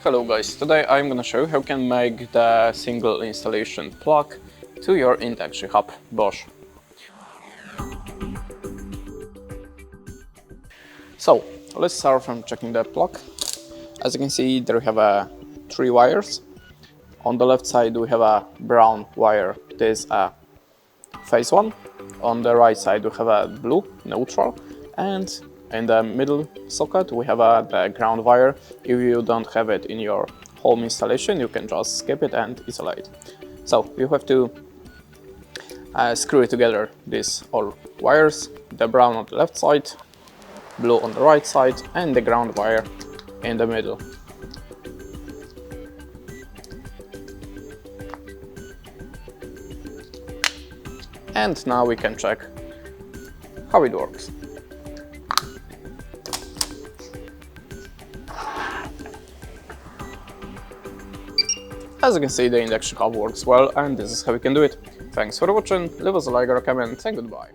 Hello guys, today I'm gonna show you how you can make the single installation plug to your induction hob Bosch. So let's start from checking the plug. As you can see, there we have three wires. On the left side we have a brown wire, this is a phase one. On the right side we have a blue neutral, and in the middle socket we have the ground wire. If you don't have it in your home installation, you can just skip it and isolate. So you have to screw together these all wires, the brown on the left side, blue on the right side, and the ground wire in the middle. And now we can check how it works. As you can see, the induction hob works well, and this is how you can do it. Thanks for watching, leave us a like or a comment, and goodbye.